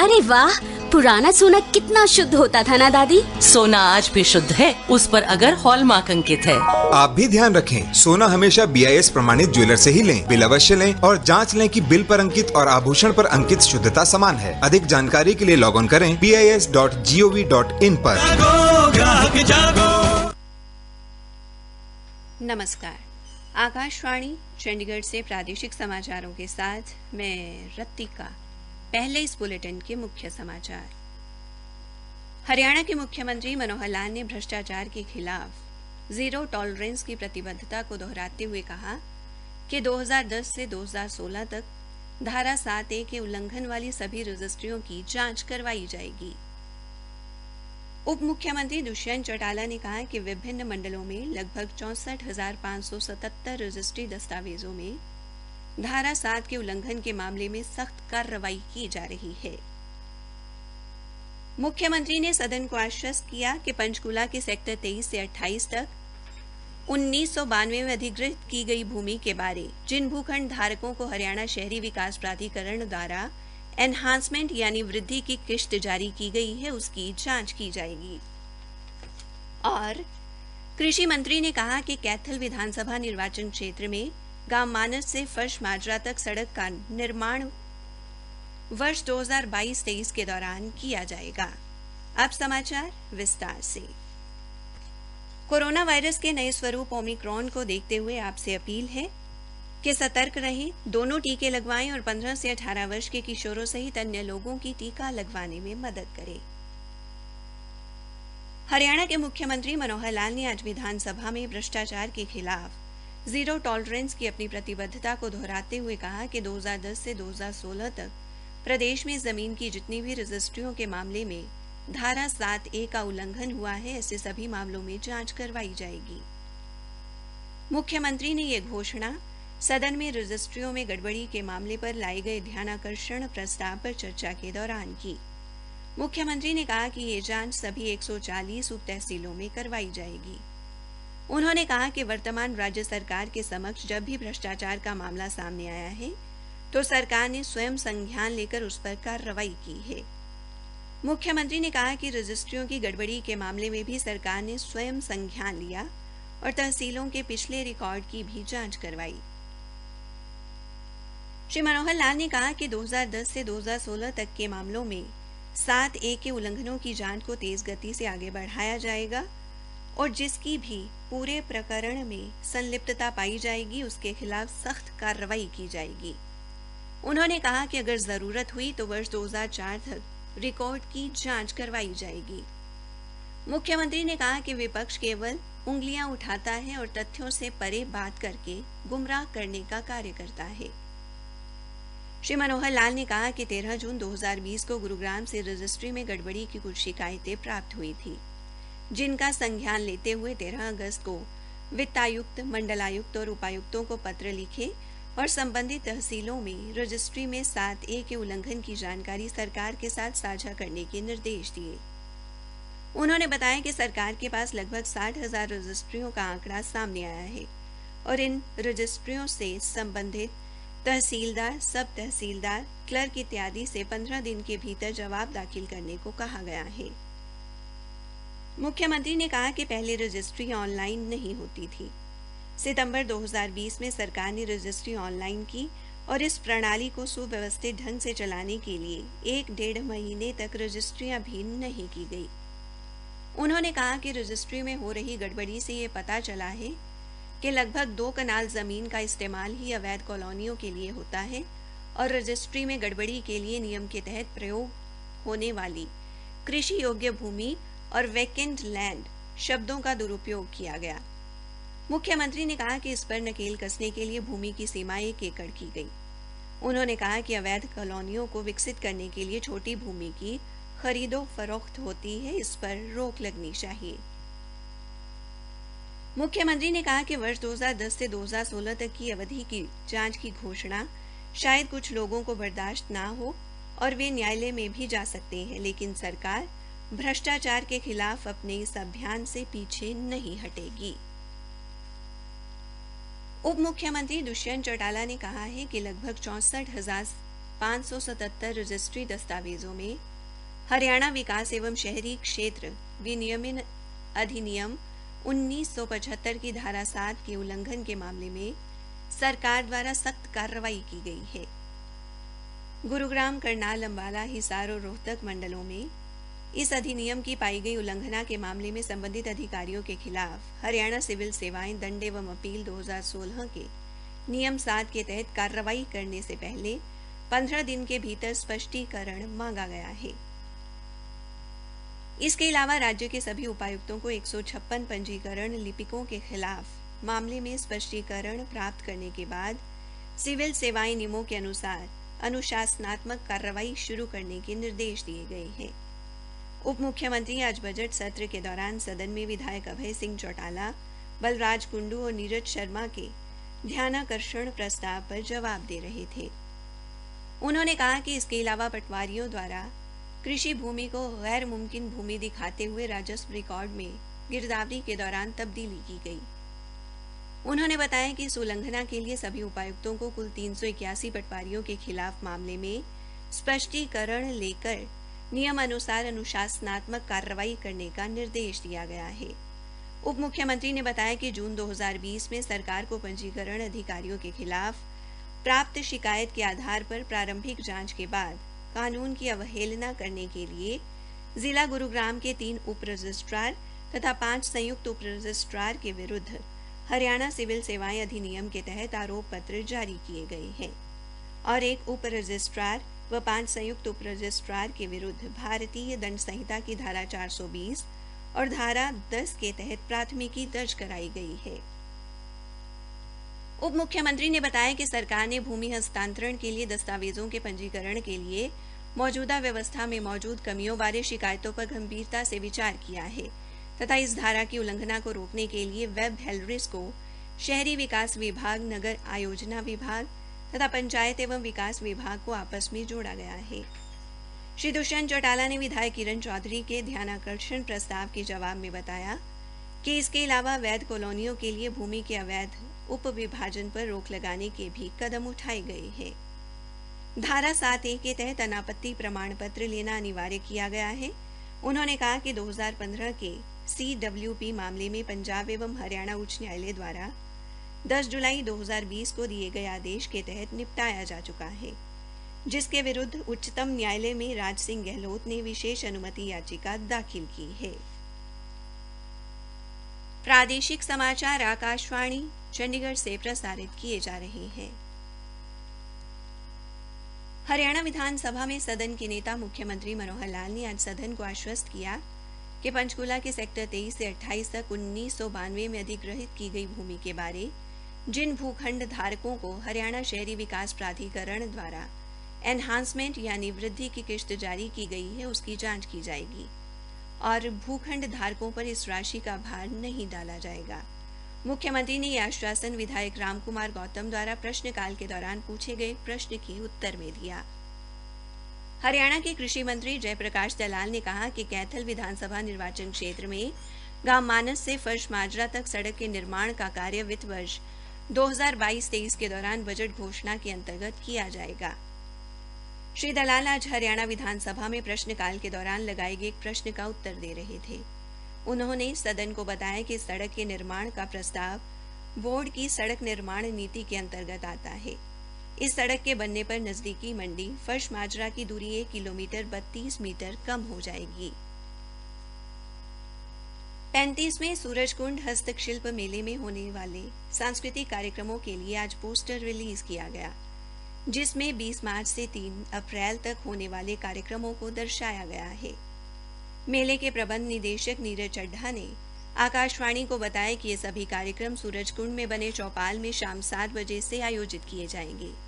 अरे वाह, पुराना सोना कितना शुद्ध होता था ना दादी। सोना आज भी शुद्ध है, उस पर अगर हॉलमार्क अंकित है। आप भी ध्यान रखें, सोना हमेशा BIS प्रमाणित ज्वेलर से ही लें। बिल अवश्य लें और जांच लें कि बिल पर अंकित और आभूषण पर अंकित शुद्धता समान है। अधिक जानकारी के लिए लॉग ऑन करें BIS.gov.in पर। नमस्कार, आकाशवाणी चंडीगढ़ से प्रादेशिक समाचारों के साथ मैं रत्तिका। पहले इस बुलेटिन के मुख्य समाचार। हरियाणा के मुख्यमंत्री मनोहर लाल ने भ्रष्टाचार के खिलाफ जीरो टॉलरेंस की प्रतिबद्धता को दोहराते हुए कहा कि 2010 से 2016 तक धारा 7A के उल्लंघन वाली सभी रजिस्ट्रियों की जांच करवाई जाएगी। उप मुख्यमंत्री दुष्यंत चौटाला ने कहा कि विभिन्न मंडलों में लगभग 64,577 रजिस्ट्री दस्तावेजों में धारा 7 के उल्लंघन के मामले में सख्त कार्रवाई की जा रही है। मुख्यमंत्री ने सदन को आश्वस्त किया कि पंचकूला के सेक्टर 23 से 28 तक 1992 में अधिग्रहित की गई भूमि के बारे जिन भूखंड धारकों को हरियाणा शहरी विकास प्राधिकरण द्वारा एनहांसमेंट यानी वृद्धि की किश्त जारी की गई है, उसकी जांच की जाएगी। और कृषि मंत्री ने कहा कि कैथल विधानसभा निर्वाचन क्षेत्र में गांव मानस से फर्श माजरा तक सड़क का निर्माण वर्ष 2022-23 के दौरान किया जाएगा। अब समाचार विस्तार से। कोरोना वायरस के नए स्वरूप ओमिक्रॉन को देखते हुए आपसे अपील है कि सतर्क रहें, दोनों टीके लगवाएं और 15 से 18 वर्ष के किशोरों सहित अन्य लोगों की टीका लगवाने में मदद करें। हरियाणा के मुख्यमंत्री मनोहर लाल ने आज विधानसभा में भ्रष्टाचार के खिलाफ जीरो टॉलरेंस की अपनी प्रतिबद्धता को दोहराते हुए कहा कि 2010 से 2016 तक प्रदेश में जमीन की जितनी भी रजिस्ट्रियों के मामले में धारा 7A का उल्लंघन हुआ है, ऐसे सभी मामलों में जांच करवाई जाएगी। मुख्यमंत्री ने यह घोषणा सदन में रजिस्ट्रियों में गड़बड़ी के मामले पर लाए गए ध्यानाकर्षण प्रस्ताव पर चर्चा के दौरान की। मुख्यमंत्री ने कहा कि ये जांच सभी 140 उप तहसीलों में करवाई जाएगी। उन्होंने कहा कि वर्तमान राज्य सरकार के समक्ष जब भी भ्रष्टाचार का मामला सामने आया है तो सरकार ने स्वयं संज्ञान लेकर उस पर कार्रवाई की है। मुख्यमंत्री ने कहा कि रजिस्ट्रियों की गड़बड़ी के मामले में भी सरकार ने स्वयं संज्ञान लिया और तहसीलों के पिछले रिकॉर्ड की भी जांच करवाई। श्री मनोहर लाल ने कहा कि 2010 से 2016 तक के मामलों में 7A के उल्लंघनों की जांच को तेज गति से आगे बढ़ाया जाएगा और जिसकी भी पूरे प्रकरण में संलिप्तता पाई जाएगी उसके खिलाफ सख्त कार्रवाई की जाएगी। उन्होंने कहा कि अगर जरूरत हुई तो वर्ष 2004 तक रिकॉर्ड की जांच करवाई जाएगी। मुख्यमंत्री ने कहा कि विपक्ष केवल उंगलियां उठाता है और तथ्यों से परे बात करके गुमराह करने का कार्य करता है। श्री मनोहर लाल ने कहा कि 13 जून 2020 को गुरुग्राम से रजिस्ट्री में गड़बड़ी की कुछ शिकायतें प्राप्त हुई थी, जिनका संज्ञान लेते हुए 13 अगस्त को वित्तायुक्त, मंडलायुक्त और उपायुक्तों को पत्र लिखे और संबंधित तहसीलों में रजिस्ट्री में 7A के उल्लंघन की जानकारी सरकार के साथ साझा करने के निर्देश दिए। उन्होंने बताया कि सरकार के पास लगभग 60,000 रजिस्ट्रियों का आंकड़ा सामने आया है और इन रजिस्ट्रियों से संबंधित तहसीलदार, सब तहसीलदार, क्लर्क इत्यादि से 15 दिन के भीतर जवाब दाखिल करने को कहा गया है। मुख्यमंत्री ने कहा कि पहले रजिस्ट्री ऑनलाइन नहीं होती थी। सितंबर 2020 में सरकार ने रजिस्ट्री ऑनलाइन की और इस प्रणाली को सुव्यवस्थित ढंग से चलाने के लिए 1-1.5 महीने तक रजिस्ट्रियां भी नहीं की गई। उन्होंने कहा कि रजिस्ट्री में हो रही गड़बड़ी से ये पता चला है कि लगभग 2 कनाल जमीन का इस्तेमाल ही अवैध कॉलोनियों के लिए होता है और रजिस्ट्री में गड़बड़ी के लिए नियम के तहत प्रयोग होने वाली कृषि योग्य भूमि और वैकेंट लैंड शब्दों का दुरुपयोग किया गया। मुख्यमंत्री ने कहा कि इस पर नकेल कसने के लिए भूमि की सीमा 1 एकड़ की गई। उन्होंने कहा कि अवैध कॉलोनियों को विकसित करने के लिए छोटी भूमि की खरीदो फरोख्त होती है, इस पर रोक लगनी चाहिए। मुख्यमंत्री ने कहा कि वर्ष 2010 से 2016 तक की अवधि की जांच की घोषणा शायद कुछ लोगों को बर्दाश्त ना हो और वे न्यायालय में भी जा सकते हैं, लेकिन सरकार भ्रष्टाचार के खिलाफ अपने इस अभियान से पीछे नहीं हटेगी। उप मुख्यमंत्री दुष्यंत चौटाला ने कहा है कि लगभग 64,000 577 रजिस्ट्री दस्तावेजों में हरियाणा विकास एवं शहरी क्षेत्र विनियमन अधिनियम 1975 की धारा 7 के उल्लंघन के मामले में सरकार द्वारा सख्त कार्रवाई की गई है। गुरुग्राम, करनाल, अंबाला, हिसार और रोहतक मंडलों में इस अधिनियम की पाई गई उल्लंघना के मामले में संबंधित अधिकारियों के खिलाफ हरियाणा सिविल सेवाएं दंड एवं अपील 2016 के नियम 7 के तहत कार्रवाई करने से पहले 15 दिन के भीतर स्पष्टीकरण मांगा गया है। इसके अलावा राज्य के सभी उपायुक्तों को 156 पंजीकरण लिपिकों के खिलाफ मामले में स्पष्टीकरण प्राप्त करने के बाद सिविल सेवाएं नियमों के अनुसार अनुशासनात्मक कार्रवाई शुरू करने के निर्देश दिए गए हैं। उप मुख्यमंत्री आज बजट सत्र के दौरान सदन में विधायक अभय सिंह चौटाला, बलराज कुंडू और नीरज शर्मा के ध्यानाकर्षण प्रस्ताव पर जवाब दे रहे थे। उन्होंने कहा कि इसके अलावा पटवारियों द्वारा कृषि भूमि को गैर मुमकिन भूमि दिखाते हुए राजस्व रिकॉर्ड में गिरदावरी के दौरान तब्दीली की गई। उन्होंने बताया कि इस उल्लंघना के लिए सभी उपायुक्तों को कुल 381 पटवारियों के खिलाफ मामले में स्पष्टीकरण लेकर नियम अनुसार अनुशासनात्मक कार्रवाई करने का निर्देश दिया गया है। उप मुख्यमंत्री ने बताया कि जून 2020 में सरकार को पंजीकरण अधिकारियों के खिलाफ प्राप्त शिकायत के आधार पर प्रारंभिक जांच के बाद कानून की अवहेलना करने के लिए जिला गुरुग्राम के 3 उप रजिस्ट्रार तथा 5 संयुक्त उप रजिस्ट्रार के विरुद्ध हरियाणा सिविल सेवाएं अधिनियम के तहत आरोप पत्र जारी किए गए हैं और 1 उप रजिस्ट्रार व 5 संयुक्त उप रजिस्ट्रार के विरुद्ध भारतीय दंड संहिता की धारा 420 और धारा 10 के तहत प्राथमिकी दर्ज कराई गई है। उप मुख्यमंत्री ने बताया कि सरकार ने भूमि हस्तांतरण के लिए दस्तावेजों के पंजीकरण के लिए मौजूदा व्यवस्था में मौजूद कमियों बारे शिकायतों पर गंभीरता से विचार किया है तथा इस धारा की उल्लंघना को रोकने के लिए वेब हेल्डर्स को शहरी विकास विभाग, नगर आयोजना विभाग तथा पंचायत एवं विकास विभाग को आपस में जोड़ा गया है। श्री दुष्यंत चौटाला ने विधायक किरण चौधरी के ध्यानाकर्षण प्रस्ताव के जवाब में बताया कि इसके अलावा वैध कॉलोनियों के लिए भूमि के अवैध उप विभाजन पर रोक लगाने के भी कदम उठाए गए हैं। धारा 7A के तहत अनापत्ति प्रमाण पत्र लेना अनिवार्य किया गया है। उन्होंने कहा कि 2015 के CWP मामले में पंजाब एवं हरियाणा उच्च न्यायालय द्वारा 10 जुलाई 2020 को दिए गए आदेश के तहत निपटाया जा चुका है, जिसके विरुद्ध उच्चतम न्यायालय में राज सिंह गहलोत ने विशेष अनुमति याचिका दाखिल की है। प्रादेशिक समाचार आकाशवाणी चंडीगढ़ से प्रसारित किए जा रहे हैं। हरियाणा विधानसभा में सदन के नेता मुख्यमंत्री मनोहर लाल ने आज सदन को आश्वस्त किया कि पंचकूला के सेक्टर 23 से 28 तक 1992 में अधिग्रहित की गई भूमि के बारे जिन भूखंड धारकों को हरियाणा शहरी विकास प्राधिकरण द्वारा एनहांसमेंट यानी वृद्धि की किश्त जारी की गई है, उसकी जांच की जाएगी और भूखंड धारकों पर इस राशि का भार नहीं डाला जाएगा। मुख्यमंत्री ने यह आश्वासन विधायक रामकुमार गौतम द्वारा प्रश्नकाल के दौरान पूछे गए प्रश्न के उत्तर में दिया। हरियाणा के कृषि मंत्री जयप्रकाश दलाल ने कहा कि कैथल विधानसभा निर्वाचन क्षेत्र में गांव मानस से फर्श माजरा तक सड़क के निर्माण का कार्य वित्त वर्ष 2022-23 के दौरान बजट घोषणा के अंतर्गत किया जाएगा। श्री दलाल आज हरियाणा विधानसभा में प्रश्नकाल के दौरान लगाए गए एक प्रश्न का उत्तर दे रहे थे। उन्होंने सदन को बताया कि सड़क के निर्माण का प्रस्ताव बोर्ड की सड़क निर्माण नीति के अंतर्गत आता है। इस सड़क के बनने पर नजदीकी मंडी फर्श माजरा की दूरी 1 किलोमीटर 32 मीटर कम हो जाएगी। 35वें सूरजकुंड हस्तशिल्प मेले में होने वाले सांस्कृतिक कार्यक्रमों के लिए आज पोस्टर रिलीज किया गया, जिसमें 20 मार्च से 3 अप्रैल तक होने वाले कार्यक्रमों को दर्शाया गया है। मेले के प्रबंध निदेशक नीरज चड्ढा ने आकाशवाणी को बताया कि ये सभी कार्यक्रम सूरजकुंड में बने चौपाल में शाम 7 बजे से आयोजित किए जाएंगे।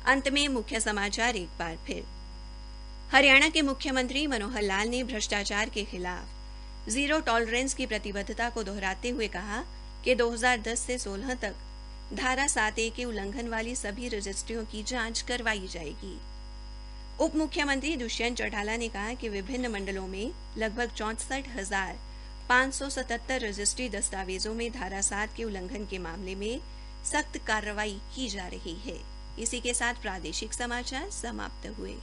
अंत में मुख्य समाचार एक बार फिर। हरियाणा के मुख्यमंत्री मनोहर लाल ने भ्रष्टाचार के खिलाफ जीरो टॉलरेंस की प्रतिबद्धता को दोहराते हुए कहा कि 2010 से 16 तक धारा 7A के उल्लंघन वाली सभी रजिस्ट्रियों की जांच करवाई जाएगी। उप मुख्यमंत्री दुष्यंत चौटाला ने कहा कि विभिन्न मंडलों में लगभग 64,577 रजिस्ट्री दस्तावेजों में धारा 7 के उल्लंघन के मामले में सख्त कार्रवाई की जा रही है। इसी के साथ प्रादेशिक समाचार समाप्त हुए।